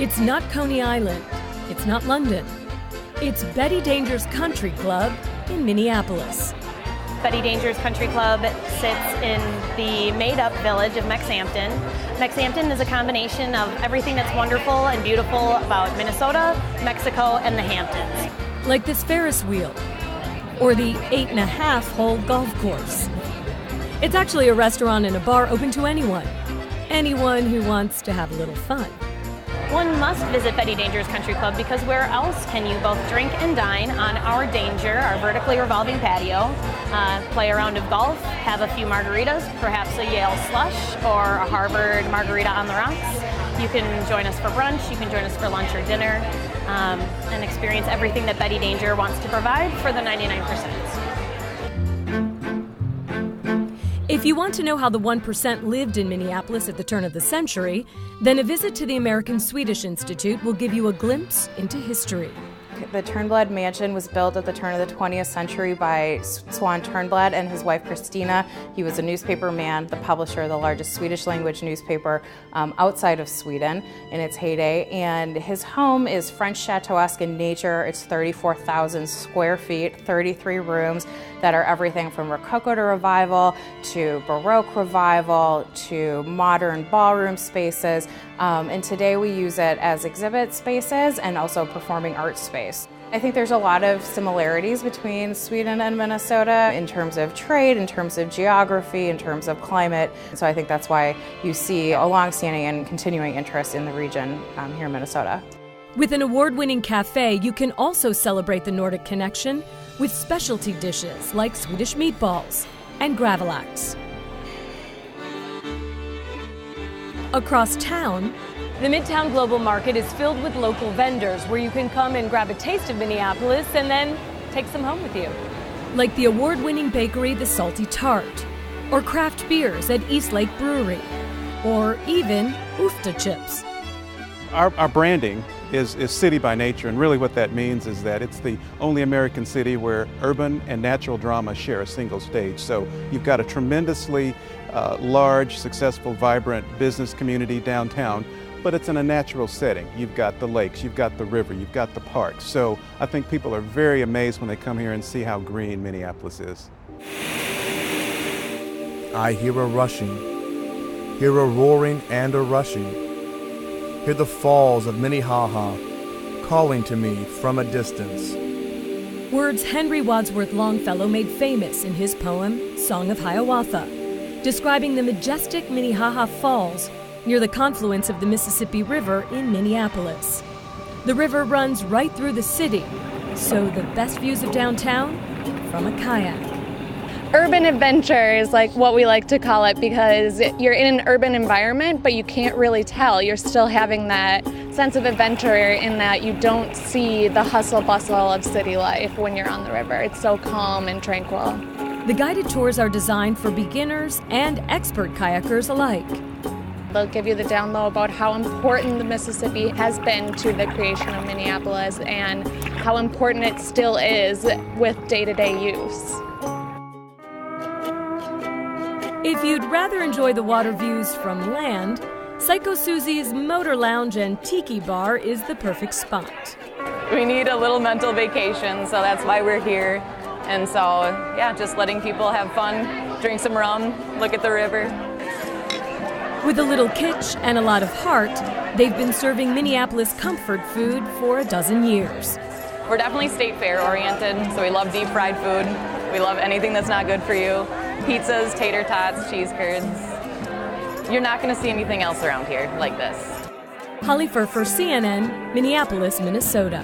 It's not Coney Island. It's not London. It's Betty Danger's Country Club in Minneapolis. Betty Danger's Country Club sits in the made-up village of Mexhampton. Mexhampton is a combination of everything that's wonderful and beautiful about Minnesota, Mexico, and the Hamptons. Like this Ferris wheel, or the 8.5-hole golf course. It's actually a restaurant and a bar open to anyone who wants to have a little fun. One must visit Betty Danger's Country Club because where else can you both drink and dine on our Danger, our vertically revolving patio, play a round of golf, have a few margaritas, perhaps a Yale slush or a Harvard margarita on the rocks. You can join us for brunch, you can join us for lunch or dinner, and experience everything that Betty Danger wants to provide for the 99%. If you want to know how the 1% lived in Minneapolis at the turn of the century, then a visit to the American Swedish Institute will give you a glimpse into history. The Turnblad Mansion was built at the turn of the 20th century by Swan Turnblad and his wife Christina. He was a newspaper man, the publisher of the largest Swedish language newspaper outside of Sweden in its heyday. And his home is French chateau-esque in nature. It's 34,000 square feet, 33 rooms that are everything from Rococo to Revival to Baroque Revival to modern ballroom spaces. And today we use it as exhibit spaces and also performing arts space. I think there's a lot of similarities between Sweden and Minnesota in terms of trade, in terms of geography, in terms of climate. So I think that's why you see a longstanding and continuing interest in the region here in Minnesota. With an award-winning cafe, you can also celebrate the Nordic connection with specialty dishes like Swedish meatballs and gravlax. Across town, the Midtown Global Market is filled with local vendors where you can come and grab a taste of Minneapolis and then take some home with you. Like the award-winning bakery The Salty Tart, or craft beers at Eastlake Brewery, or even Ufta chips. Our branding is city by nature, and really what that means is that it's the only American city where urban and natural drama share a single stage. So you've got a tremendously large, successful, vibrant business community downtown, but it's in a natural setting. You've got the lakes, you've got the river, you've got the parks. So I think people are very amazed when they come here and see how green Minneapolis is. I hear a rushing, hear a roaring and a rushing, hear the falls of Minnehaha calling to me from a distance. Words Henry Wadsworth Longfellow made famous in his poem, Song of Hiawatha, describing the majestic Minnehaha Falls near the confluence of the Mississippi River in Minneapolis. The river runs right through the city, so the best views of downtown from a kayak. Urban adventure is like what we like to call it because you're in an urban environment, but you can't really tell. You're still having that sense of adventure in that you don't see the hustle bustle of city life when you're on the river. It's so calm and tranquil. The guided tours are designed for beginners and expert kayakers alike. They'll give you the down low about how important the Mississippi has been to the creation of Minneapolis and how important it still is with day-to-day use. If you'd rather enjoy the water views from land, Psycho Susie's Motor Lounge and Tiki Bar is the perfect spot. We need a little mental vacation, so that's why we're here. And so, yeah, just letting people have fun, drink some rum, look at the river. With a little kitsch and a lot of heart, they've been serving Minneapolis comfort food for a dozen years. We're definitely state fair oriented, so we love deep fried food. We love anything that's not good for you. Pizzas, tater tots, cheese curds. You're not going to see anything else around here like this. Holly Furr for CNN, Minneapolis, Minnesota.